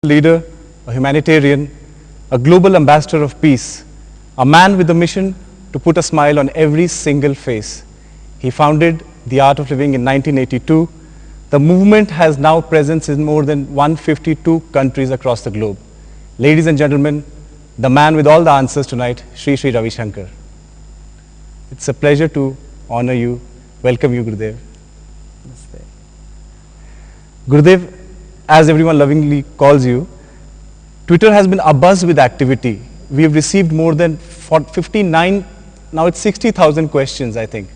leader, a humanitarian, a global ambassador of peace, a man with a mission to put a smile on every single face. He founded The Art of Living in 1982. The movement has now presence in more than 152 countries across the globe. Ladies and gentlemen, the man with all the answers tonight, Sri Ravi Shankar. It's a pleasure to honor you, welcome you, Gurudev. Namaste. Gurudev, as everyone lovingly calls you, Twitter has been abuzz with activity. We have received more than 59, now it's 60,000 questions, I think,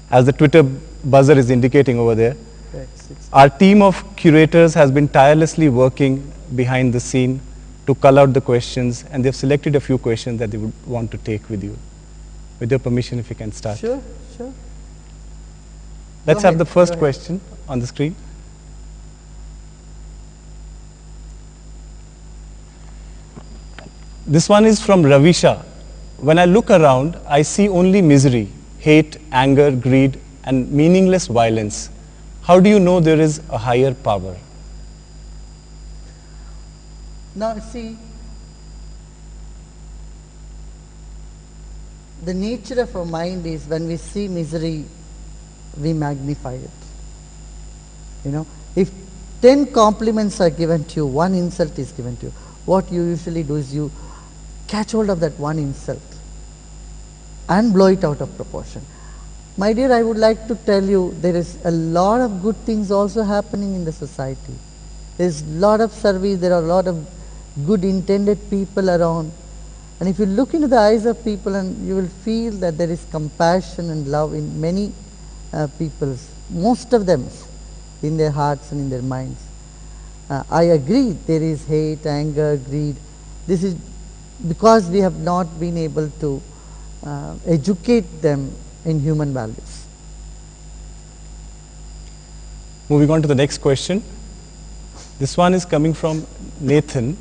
as the Twitter buzzer is indicating over there. Our team of curators has been tirelessly working behind the scene to cull out the questions, and they've selected a few questions that they would want to take with you. With your permission, if you can start. Sure, sure. Let's have the first question on the screen. This one is from Ravisha. When I look around, I see only misery, hate, anger, greed, and meaningless violence. How do you know there is a higher power? Now see, the nature of our mind is when we see misery, we magnify it. You know, if 10 compliments are given to you, one insult is given to you, what you usually do is you catch hold of that one insult and blow it out of proportion. My dear, I would like to tell you there is a lot of good things also happening in the society. There is a lot of service, there are a lot of good intended people around. And if you look into the eyes of people, and you will feel that there is compassion and love in many people, most of them in their hearts and in their minds. I agree there is hate, anger, greed. This is because we have not been able to educate them in human values. Moving on to the next question. This one is coming from Nathan.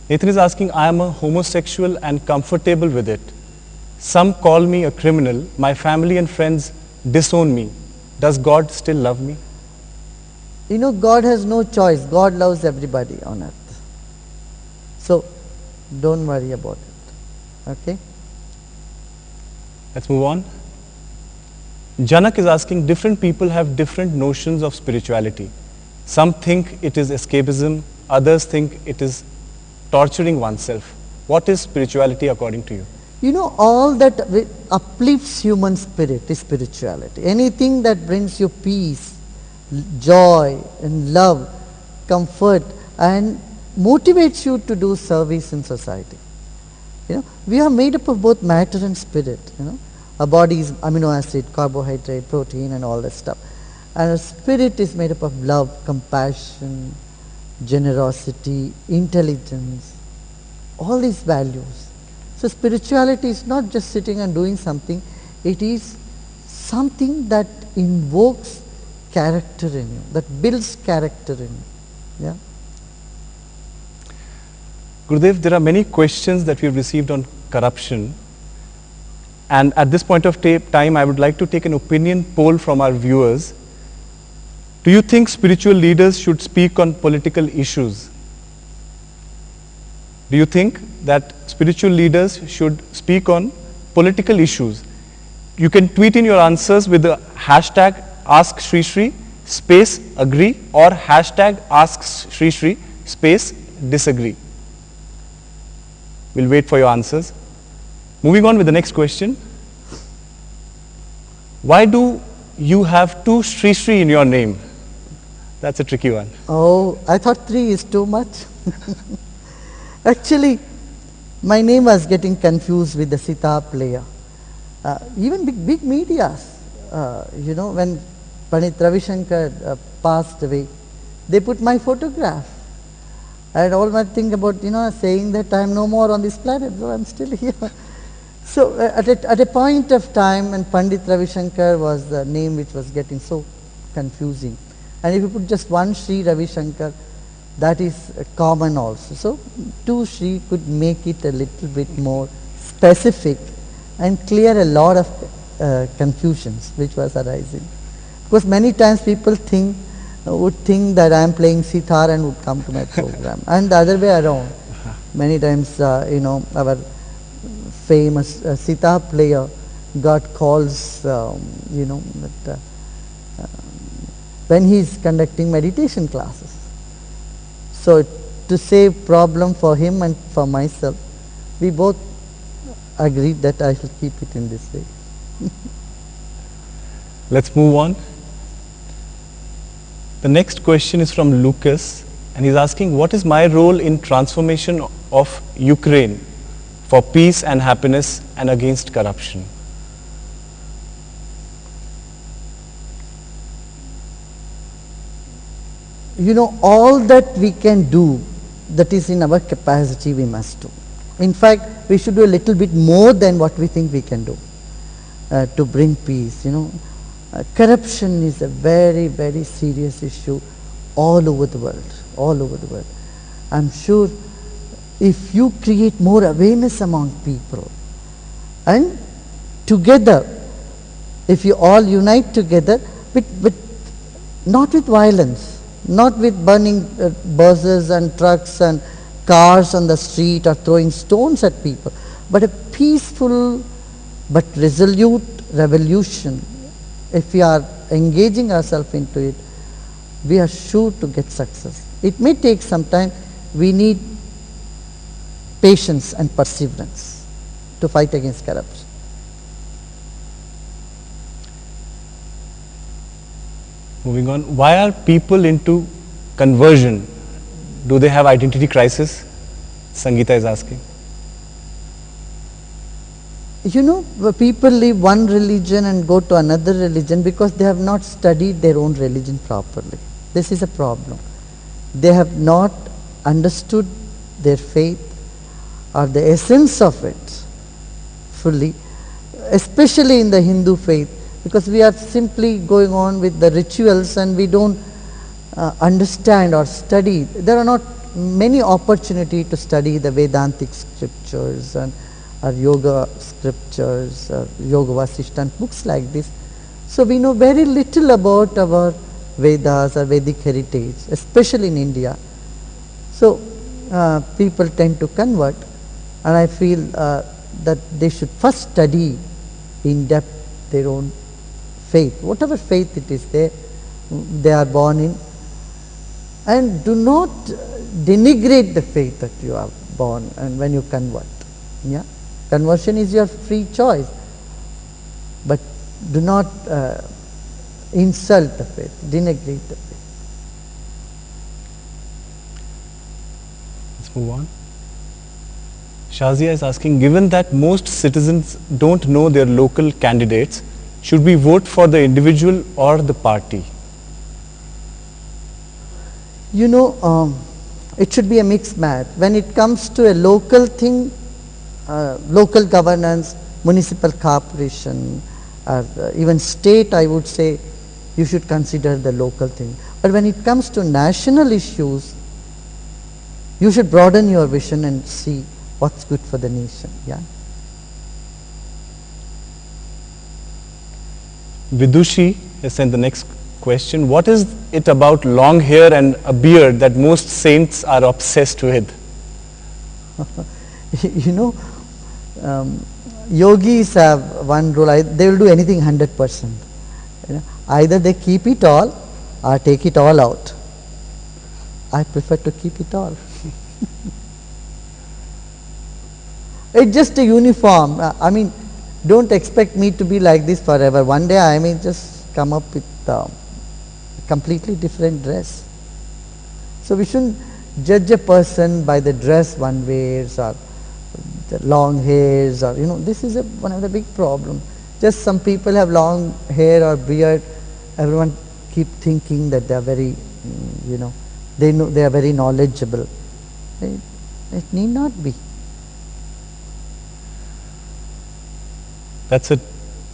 Nathan is asking, I am a homosexual and comfortable with it. Some call me a criminal. My family and friends disown me. Does God still love me? You know, God has no choice. God loves everybody on earth. So, don't worry about it. Okay? Let's move on. Janak is asking, different people have different notions of spirituality. Some think it is escapism, others think it is torturing oneself. What is spirituality according to you? You know, all that uplifts human spirit is spirituality. Anything that brings you peace, joy and love, comfort, and motivates you to do service in society. You know, we are made up of both matter and spirit. You know, our body is amino acid, carbohydrate, protein, and all that stuff. And our spirit is made up of love, compassion, generosity, intelligence, all these values. So spirituality is not just sitting and doing something, it is something that invokes character in you, that builds character in you. Yeah. Gurudev, there are many questions that we have received on corruption. And at this point of time, I would like to take an opinion poll from our viewers. Do you think spiritual leaders should speak on political issues? Do you think that spiritual leaders should speak on political issues? You can tweet in your answers with the hashtag AskShriShri space agree or hashtag AskShriShri space disagree. We'll wait for your answers. Moving on with the next question. Why do you have two Sri Sri in your name? That's a tricky one. Oh, I thought 3 is too much. Actually, my name was getting confused with the sitar player. Even big medias, you know, when Pandit Ravi Shankar passed away, they put my photograph. I had all my think about, you know, saying that I am no more on this planet, though I am still here. So at a point of time, when Pandit Ravi Shankar was the name which was getting so confusing, and if you put just one Sri Ravi Shankar, that is common also. So two Sri could make it a little bit more specific and clear a lot of confusions which was arising. Because many times people think would think that I am playing sitar and would come to my program, and the other way around. Many times, our famous sitar player got calls, that when he is conducting meditation classes. So to save problem for him and for myself, we both agreed that I should keep it in this way. Let's move on. The next question is from Lucas, and he's asking, what is my role in transformation of Ukraine for peace and happiness and against corruption? All that we can do that is in our capacity, we must do. In fact, we should do a little bit more than what we think we can do to bring peace. Corruption is a very, very serious issue all over the world, all over the world. I'm sure if you create more awareness among people and together, if you all unite together, but not with violence, not with burning buses and trucks and cars on the street or throwing stones at people, but a peaceful but resolute revolution. If we are engaging ourselves into it, we are sure to get success. It may take some time. We need patience and perseverance to fight against corruption. Moving on, why are people into conversion? Do they have identity crisis? Sangeeta is asking. People leave one religion and go to another religion because they have not studied their own religion properly. This is a problem. They have not understood their faith or the essence of it fully, especially in the Hindu faith, because we are simply going on with the rituals and we don't understand or study. There are not many opportunities to study the Vedantic scriptures and or yoga scriptures or Yoga Vasishtha and books like this. So we know very little about our Vedas or Vedic heritage, especially in India. So people tend to convert, and I feel that they should first study in depth their own faith, whatever faith it is they are born in, and do not denigrate the faith that you are born and when you convert. Yeah, conversion is your free choice, but do not insult the faith, denigrate the faith. Let's move on. Shazia is asking, given that most citizens don't know their local candidates, should we vote for the individual or the party? It should be a mixed bag. When it comes to a local thing, local governance, municipal corporation, or even state, I would say you should consider the local thing. But when it comes to national issues, you should broaden your vision and see what's good for the nation. Yeah. Vidushi has sent the next question. What is it about long hair and a beard that most saints are obsessed with? Yogis have one rule, they will do anything 100%. Either they keep it all or take it all out. I prefer to keep it all. It's just a uniform. Don't expect me to be like this forever. One day I may just come up with a completely different dress. So we shouldn't judge a person by the dress one wears or the long hairs, or this is one of the big problems. Just some people have long hair or beard. Everyone keep thinking that they are very, they know they are very knowledgeable. It need not be. That's a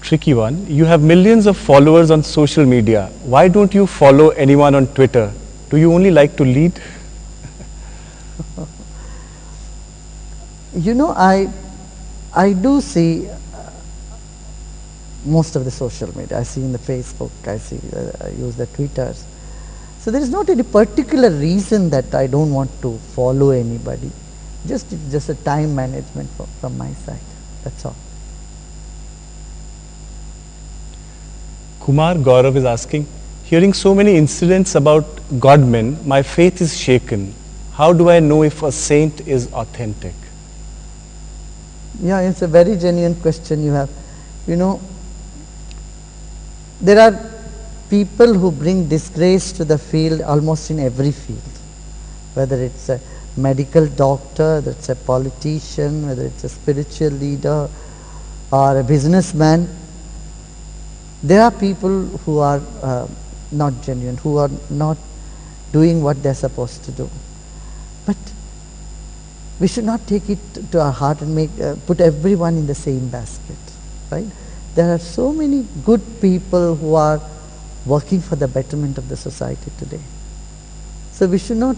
tricky one. You have millions of followers on social media. Why don't you follow anyone on Twitter? Do you only like to lead? I do see most of the social media. I see in the Facebook, I use the Twitters. So there is not any particular reason that I don't want to follow anybody. Just a time management from my side. That's all. Kumar Gaurav is asking, hearing so many incidents about godmen, my faith is shaken. How do I know if a saint is authentic? Yeah, it's a very genuine question you have. You know, there are people who bring disgrace to the field almost in every field, whether it's a medical doctor, whether it's a politician, whether it's a spiritual leader or a businessman. There are people who are not genuine, who are not doing what they're supposed to do. But we should not take it to our heart and put everyone in the same basket, right? There are so many good people who are working for the betterment of the society today. So we should not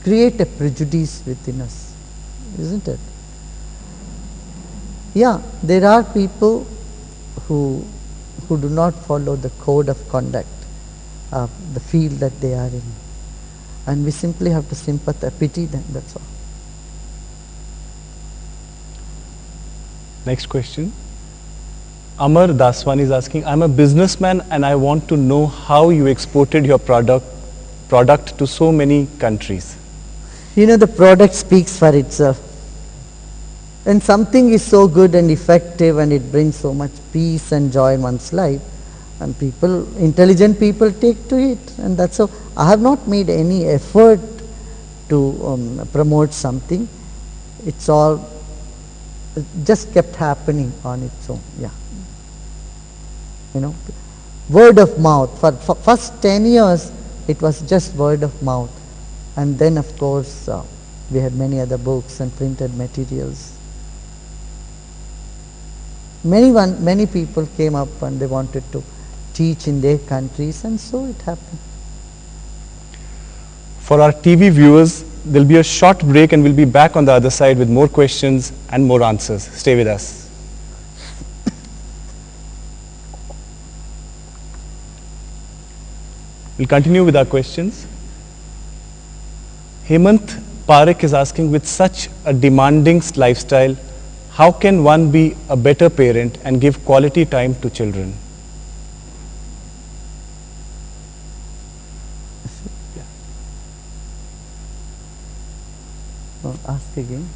create a prejudice within us, isn't it? Yeah, there are people who do not follow the code of conduct of the field that they are in. And we simply have to sympathize, pity them, that's all. Next question. Amar Daswani is asking, I'm a businessman and I want to know how you exported your product to so many countries. You know, the product speaks for itself. When something is so good and effective and it brings so much peace and joy in one's life, and intelligent people take to it, and that's how. I have not made any effort to promote something. It's all just kept happening on its own. Yeah, you know, word of mouth. For first 10 years, it was just word of mouth, and then of course we had many other books and printed materials. Many people came up and they wanted to teach in their countries, and so it happened. For our TV viewers, there'll be a short break and we'll be back on the other side with more questions and more answers. Stay with us. We'll continue with our questions. Hemant Parekh is asking, with such a demanding lifestyle, how can one be a better parent and give quality time to children? Ask again.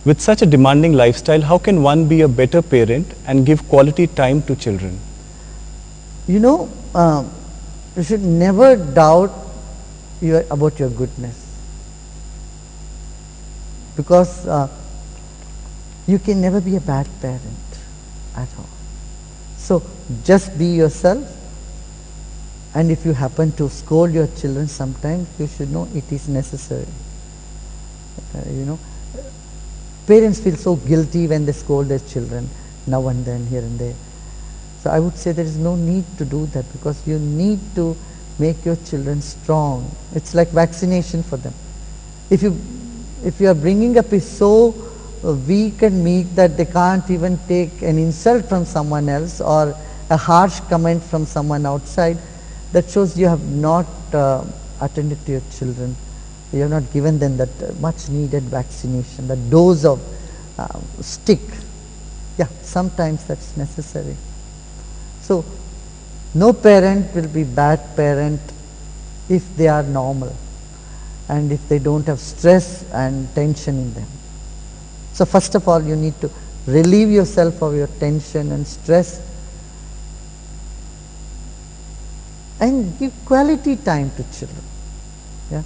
With such a demanding lifestyle, how can one be a better parent and give quality time to children? You know, you should never doubt about your goodness, because you can never be a bad parent at all. So just be yourself, and if you happen to scold your children sometimes, you should know it is necessary. You know, parents feel so guilty when they scold their children now and then, here and there. So I would say there is no need to do that, because you need to make your children strong. It's like vaccination for them. If you are bringing up is so weak and meek that they can't even take an insult from someone else or a harsh comment from someone outside, that shows you have not attended to your children. You have not given them that much needed vaccination, that dose of stick. Yeah, sometimes that's necessary. So no parent will be bad parent if they are normal and if they don't have stress and tension in them. So first of all, you need to relieve yourself of your tension and stress and give quality time to children. Yeah.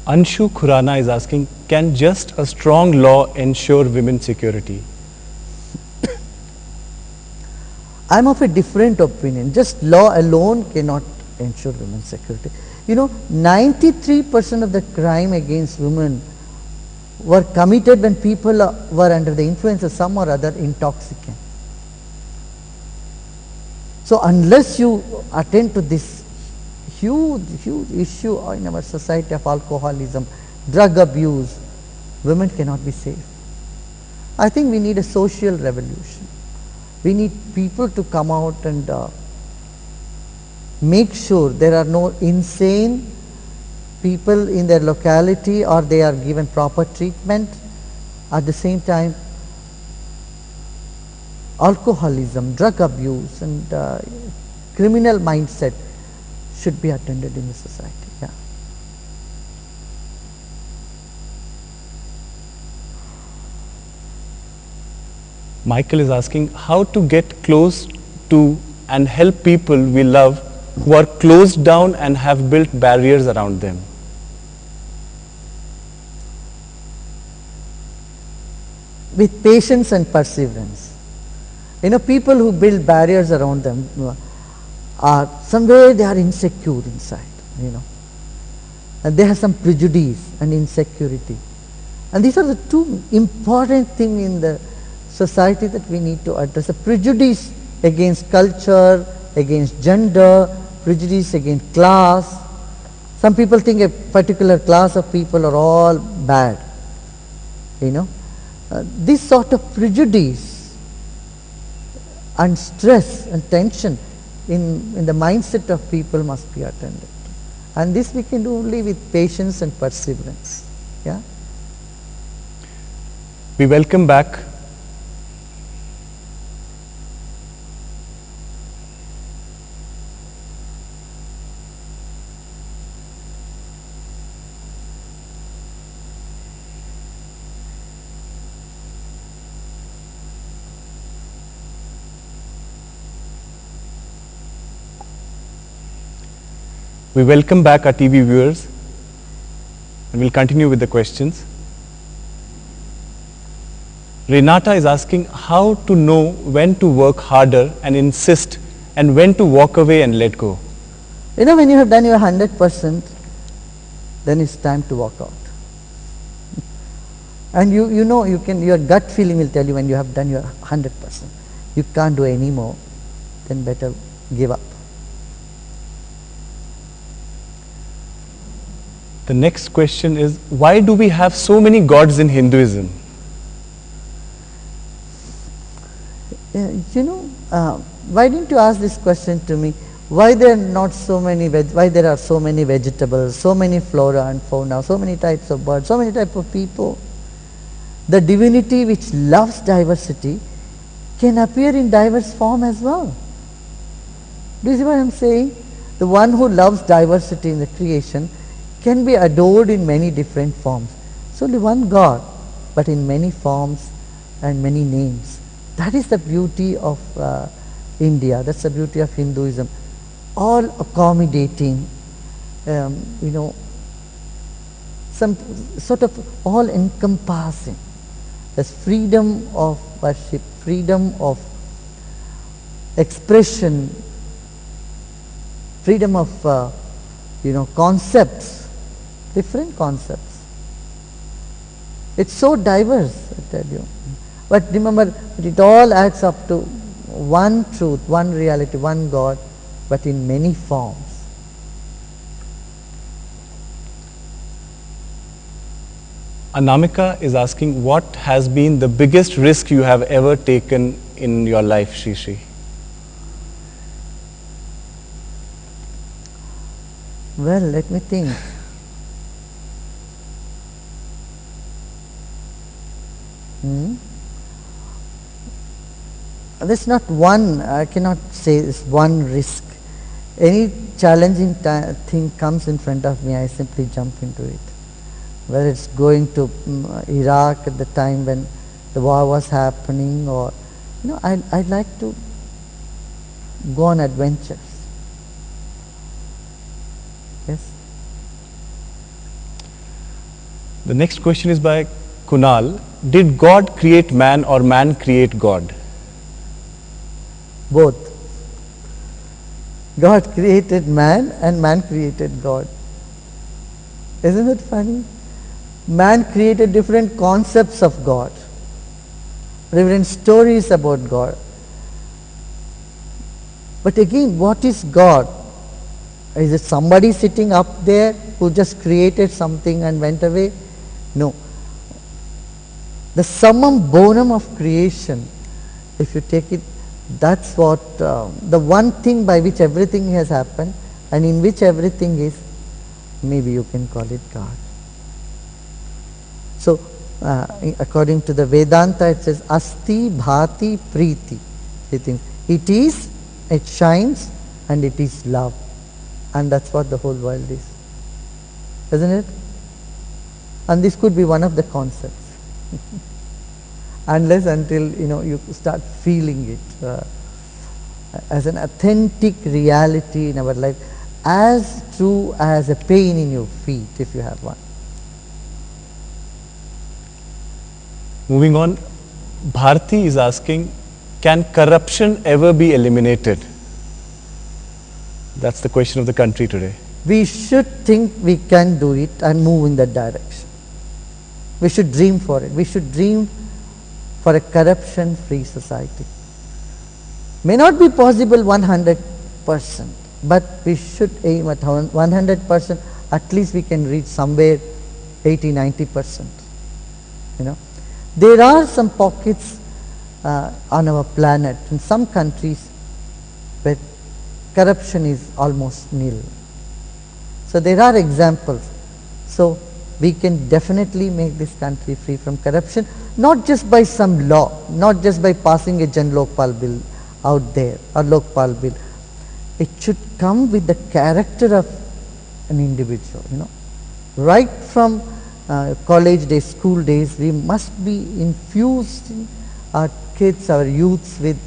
Anshu Khurana is asking, can just a strong law ensure women's security? I am of a different opinion. Just law alone cannot ensure women's security. You know, 93% of the crime against women were committed when people were under the influence of some or other intoxicant. So unless you attend to this huge issue in our society of alcoholism, drug abuse, women cannot be safe. I think we need a social revolution. We need people to come out and make sure there are no insane people in their locality or they are given proper treatment. At the same time, alcoholism, drug abuse and criminal mindset should be attended in the society. Yeah. Michael is asking how to get close to and help people we love who are closed down and have built barriers around them. With patience and perseverance. You know, people who build barriers around them are somewhere they are insecure inside, you know. And they have some prejudice and insecurity. And these are the two important things in the society that we need to address. A prejudice against culture, against gender, prejudice against class. Some people think a particular class of people are all bad, you know. This sort of prejudice and stress and tension in the mindset of people must be attended. And this we can do only with patience and perseverance. Yeah. We welcome back our TV viewers and we'll continue with the questions. Renata is asking how to know when to work harder and insist and when to walk away and let go. You know, when you have done your 100%, then it's time to walk out. And you know, your gut feeling will tell you when you have done your 100%. You can't do any more, then better give up. The next question is, why do we have so many gods in Hinduism? You know, why didn't you ask this question to me? Why there are so many vegetables, so many flora and fauna, so many types of birds, so many types of people? The divinity which loves diversity can appear in diverse form as well. Do you see what I am saying? The one who loves diversity in the creation can be adored in many different forms. It's only one God, but in many forms and many names. That is the beauty of India. That's the beauty of Hinduism. All accommodating, you know, some sort of all encompassing. There's freedom of worship, freedom of expression, freedom of you know, concepts. Different concepts. It's so diverse, I tell you. But remember, it all adds up to one truth, one reality, one God, but in many forms. Anamika is asking, what has been the biggest risk you have ever taken in your life, Shri Shri? Well, let me think. There's not one, I cannot say it's one risk. Any challenging thing comes in front of me, I simply jump into it. Whether it's going to Iraq at the time when the war was happening, or, you know, I'd like to go on adventures. Yes. The next question is by Kunal. Did God create man or man create God? Both. God created man and man created God. Isn't it funny? Man created different concepts of God, different stories about God. But again, what is God? Is it somebody sitting up there who just created something and went away? No. The summum bonum of creation, if you take it, That's what, the one thing by which everything has happened and in which everything is, maybe you can call it God. So, according to the Vedanta, it says, Asti Bhati Priti. Three things. It is, it shines, and it is love. And that's what the whole world is. Isn't it? And this could be one of the concepts. Unless until you start feeling it as an authentic reality in our life, as true as a pain in your feet if you have one. Moving on, Bharti is asking, can corruption ever be eliminated? That's the question of the country today. We should think we can do it and move in that direction. We should dream for it. We should dream for a corruption-free society. May not be possible 100%, but we should aim at 100%. At least we can reach somewhere 80-90%. There are some pockets on our planet in some countries where corruption is almost nil. So there are examples. So we can definitely make this country free from corruption, not just by some law, not just by passing a Jan Lokpal bill out there or Lokpal bill. It should come with the character of an individual. Right from college days, school days, we must be infusing our kids, our youths with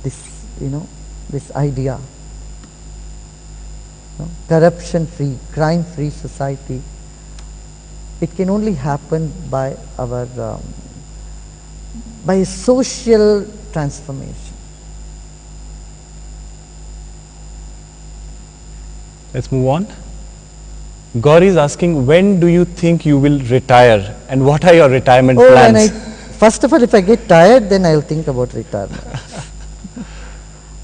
this idea. Corruption-free, crime-free society. It can only happen by our by a social transformation. Let's move on. Gauri is asking, when do you think you will retire and what are your retirement plans? First of all, if I get tired, then I'll think about retirement.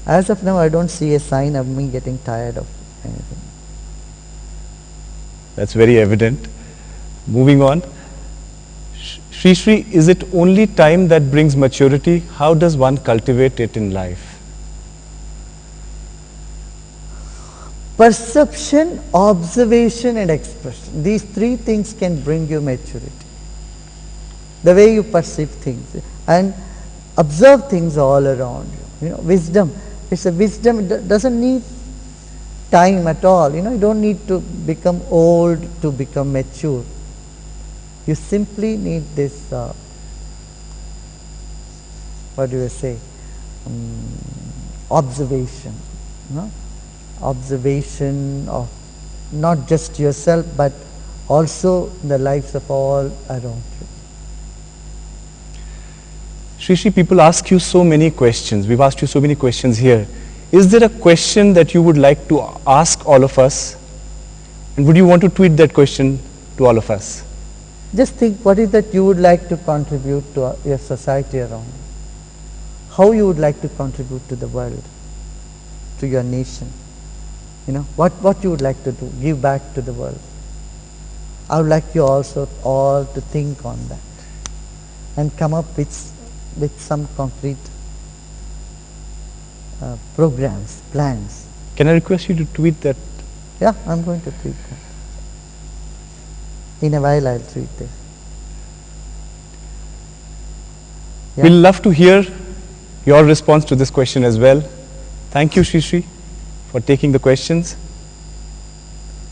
As of now, I don't see a sign of me getting tired of anything. That's very evident. Moving on. Sri, is it only time that brings maturity? How does one cultivate it in life? Perception, observation and expression. These three things can bring you maturity. The way you perceive things and observe things all around you. Wisdom. It's a wisdom. It doesn't need time at all. You don't need to become old to become mature. You simply need this, observation. Observation of not just yourself but also the lives of all around you. Sri, people ask you so many questions. We've asked you so many questions here. Is there a question that you would like to ask all of us? And would you want to tweet that question to all of us? Just think, what is that you would like to contribute to your society around? How you would like to contribute to the world, to your nation? What you would like to do, give back to the world. I would like you also all to think on that and come up with some concrete programs, plans. Can I request you to tweet that? Yeah, I'm going to tweet that. In a while I'll tweet it. Yeah. We'll love to hear your response to this question as well. Thank you, Sri, for taking the questions.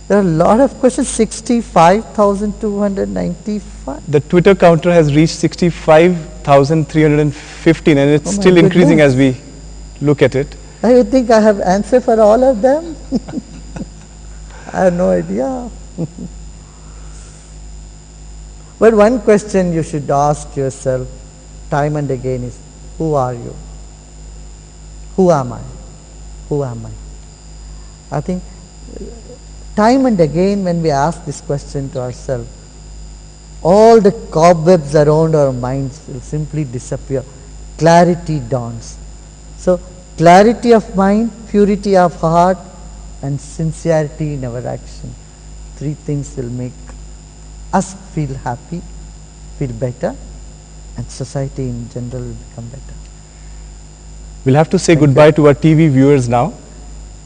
There are a lot of questions, 65,295. The Twitter counter has reached 65,315 and it's still increasing as we look at it. I would think I have answer for all of them. I have no idea. But one question you should ask yourself time and again is, who are you? Who am I? Who am I? I think time and again when we ask this question to ourselves, all the cobwebs around our minds will simply disappear. Clarity dawns. So clarity of mind, purity of heart and sincerity in our action. Three things will make us feel happy, feel better, and society in general will become better. We'll have to say Thank you. goodbye to our TV viewers now,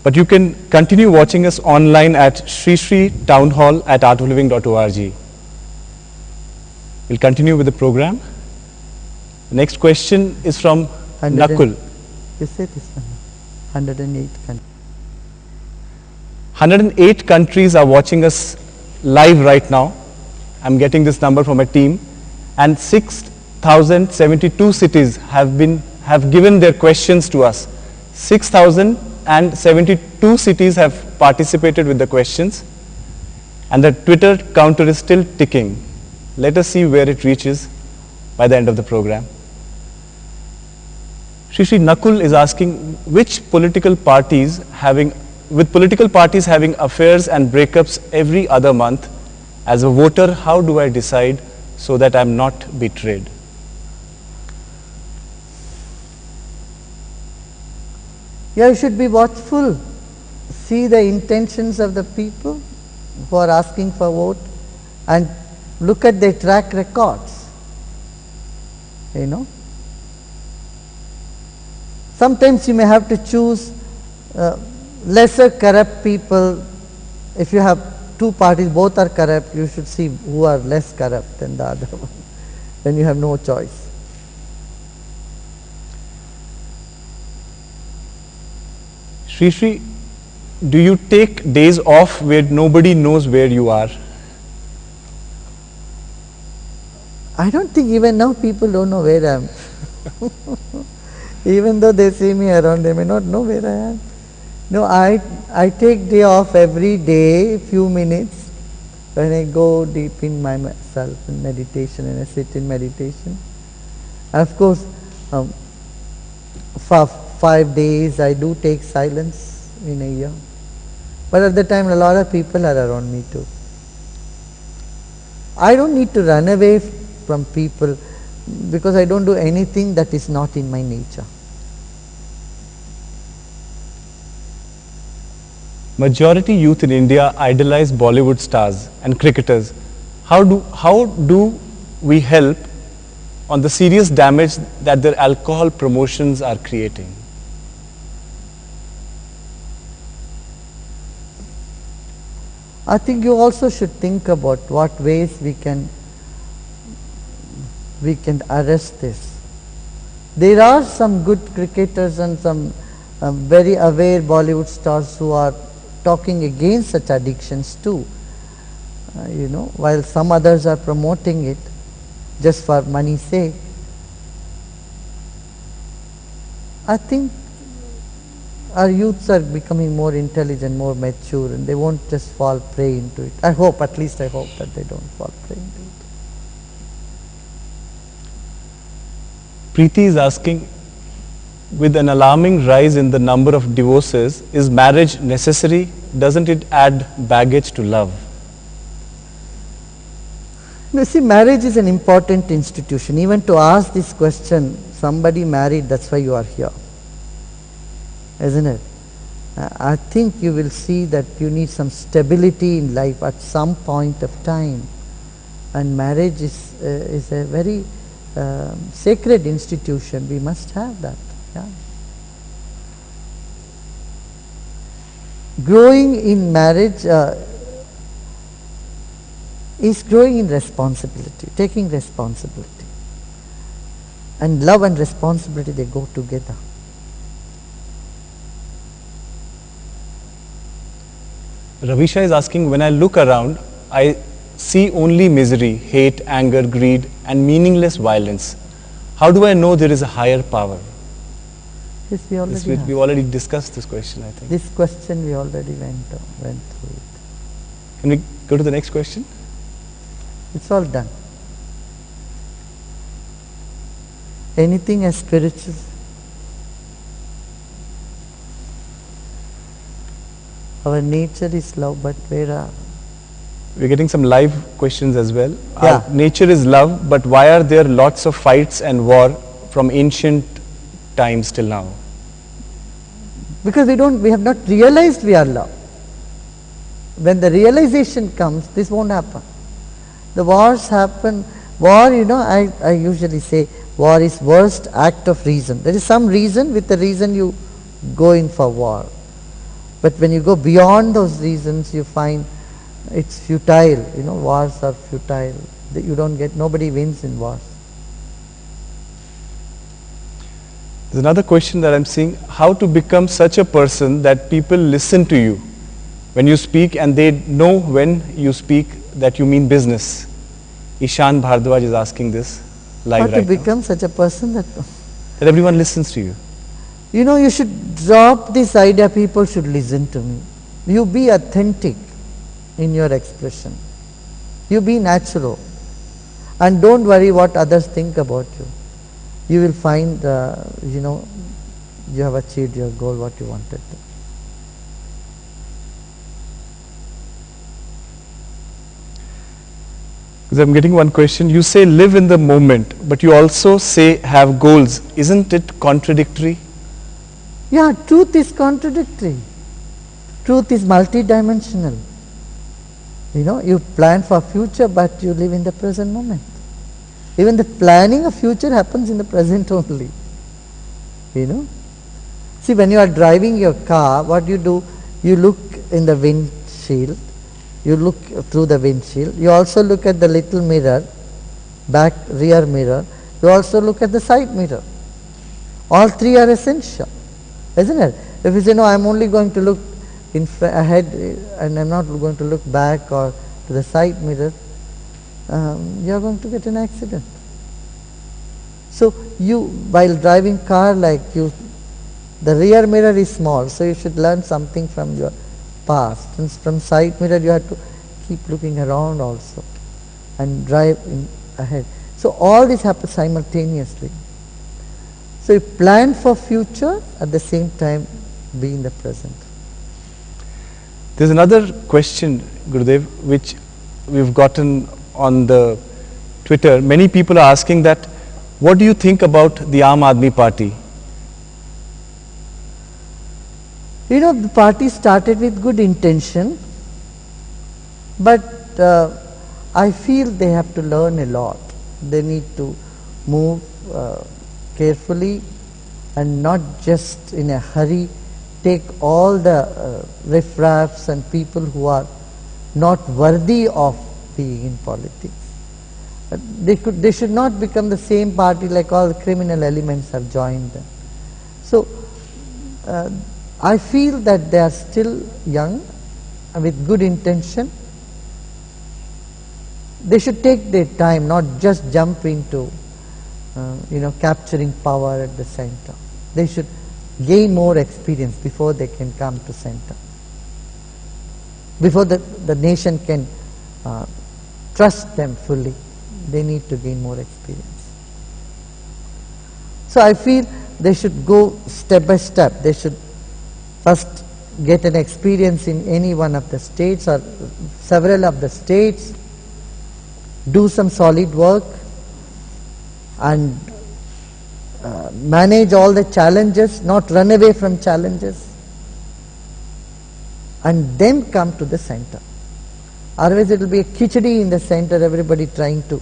but you can continue watching us online at Sri Sri Town Hall at artofliving.org. We'll continue with the program. The next question is from 100 Nakul. You say this one. 108 countries. 108 countries are watching us live right now. I'm getting this number from a team, and 6,072 cities have given their questions to us. 6,072 cities have participated with the questions, and the Twitter counter is still ticking. Let us see where it reaches by the end of the program. Shri Nakul is asking, with political parties having affairs and breakups every other month, as a voter, how do I decide so that I'm not betrayed? Yeah, you should be watchful. See the intentions of the people who are asking for vote and look at their track records. You know. Sometimes you may have to choose lesser corrupt people. If you have two parties, both are corrupt, you should see who are less corrupt than the other one. Then you have no choice. Shri, do you take days off where nobody knows where you are? I don't think even now people don't know where I am. Even though they see me around, they may not know where I am. No, I take day off every day, few minutes, when I go deep in myself in meditation and I sit in meditation. And of course, for 5 days I do take silence in a year. But at the time a lot of people are around me too. I don't need to run away from people because I don't do anything that is not in my nature. Majority youth in India idolize Bollywood stars and cricketers. How do we help on the serious damage that their alcohol promotions are creating? I think you also should think about what ways we can arrest this. There are some good cricketers and some very aware Bollywood stars who are talking against such addictions too. You know, while some others are promoting it just for money's sake. I think our youths are becoming more intelligent, more mature, and they won't just fall prey into it. I hope, at least I hope that they don't fall prey into it. Preeti is asking, with an alarming rise in the number of divorces, is marriage necessary? Doesn't it add baggage to love? You see, marriage is an important institution. Even to ask this question, somebody married, that's why you are here. Isn't it? I think you will see that you need some stability in life at some point of time. And marriage is a very sacred institution. We must have that. Yeah. Growing in marriage is growing in responsibility, taking responsibility. And love and responsibility, they go together. Ravisha is asking, when I look around, I see only misery, hate, anger, greed, and meaningless violence. How do I know there is a higher power? Yes, we already We already discussed this question, I think. This question we already went through it. Can we go to the next question? It's all done. Anything as spiritual? Our nature is love, but where are? We're getting some live questions as well. Yeah. Our nature is love, but why are there lots of fights and war from ancient times till now? Because we have not realized we are love. When the realization comes, this won't happen. The wars happen. War, I usually say, war is worst act of reason. There is some reason, with the reason you go in for war. But when you go beyond those reasons, you find it's futile. Wars are futile. You don't get, nobody wins in wars. There's another question that I'm seeing: how to become such a person that people listen to you when you speak and they know when you speak that you mean business? Ishan Bhardwaj is asking this live How right to become such a person that everyone listens to you. you should drop this idea people should listen to me. You be authentic in your expression. You be natural. And don't worry what others think about you. You will find, you have achieved your goal, what you wanted to. Because I'm getting one question. You say live in the moment, but you also say have goals. Isn't it contradictory? Yeah, truth is contradictory. Truth is multidimensional. You plan for future, but you live in the present moment. Even the planning of future happens in the present only. See, when you are driving your car, what you do, you look in the windshield, you look through the windshield, you also look at the little mirror, rear mirror, you also look at the side mirror. All three are essential, isn't it? If you say, no, I'm only going to look ahead and I'm not going to look back or to the side mirror, you're going to get an accident. So while driving car, the rear mirror is small, so you should learn something from your past. And from side mirror, you have to keep looking around also and drive ahead. So all this happens simultaneously. So you plan for future, at the same time be in the present. There's another question, Gurudev, which we've gotten on the Twitter. Many people are asking that, what do you think about the Aam Aadmi Party? The party started with good intention, but I feel they have to learn a lot. They need to move carefully and not just in a hurry take all the riffraffs and people who are not worthy of being in politics. They should not become the same party like all the criminal elements have joined them. So I feel that they are still young and with good intention. They should take their time, not just jump into capturing power at the center. They should gain more experience before they can come to center. Before the nation can trust them fully, they need to gain more experience. So I feel they should go step by step. They should first get an experience in any one of the states or several of the states, do some solid work and manage all the challenges, not run away from challenges, and then come to the center. Otherwise it will be a khichdi in the center, everybody trying to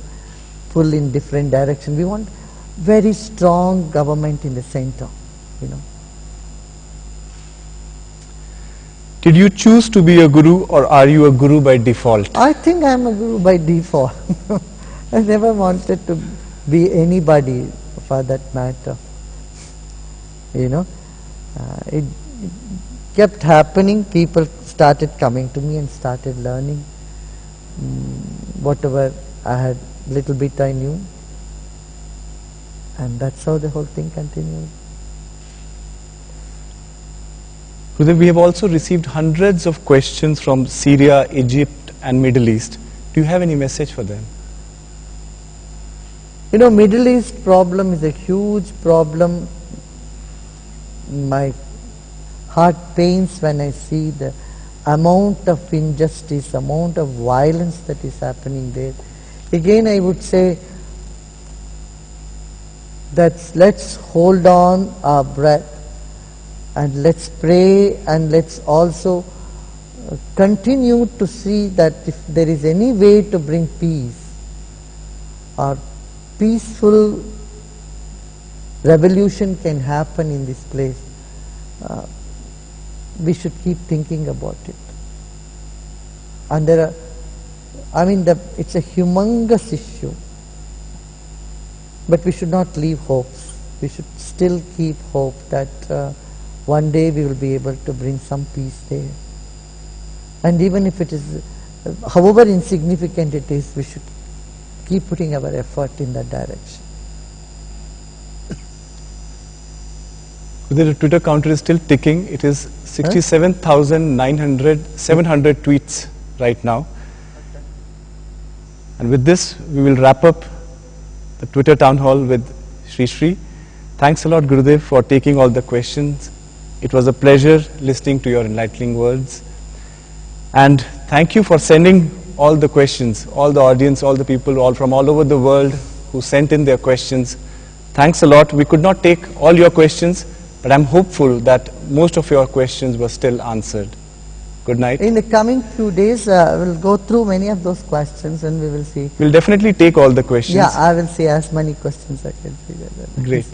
pull in different direction. We want very strong government in the center, Did you choose to be a guru, or are you a guru by default? I think I am a guru by default. I never wanted to be anybody for that matter. It kept happening. People started coming to me and started learning whatever I had, little bit I knew, and that's how the whole thing continued. Gurudev, we have also received hundreds of questions from Syria, Egypt and Middle East. Do you have any message for them? Middle East problem is a huge problem. My heart pains when I see the amount of injustice, amount of violence that is happening there. Again, I would say that let's hold on our breath and let's pray, and let's also continue to see that if there is any way to bring peace or peaceful revolution can happen in this place, we should keep thinking about it. And there are, I mean, it's a humongous issue, but we should not leave hopes. We should still keep hope that one day we will be able to bring some peace there. And even if it is, however insignificant it is, we should keep putting our effort in that direction. The Twitter counter is still ticking. It is 67,700 tweets right now. Okay. And with this, we will wrap up the Twitter town hall with Sri Sri. Thanks a lot, Gurudev, for taking all the questions. It was a pleasure listening to your enlightening words. And thank you for sending all the questions, all the audience, all the people, all from all over the world who sent in their questions. Thanks a lot. We could not take all your questions, but I'm hopeful that most of your questions were still answered. Good night. In the coming few days, we'll go through many of those questions and we will see. We'll definitely take all the questions. Yeah, I will see as many questions I can see. Great.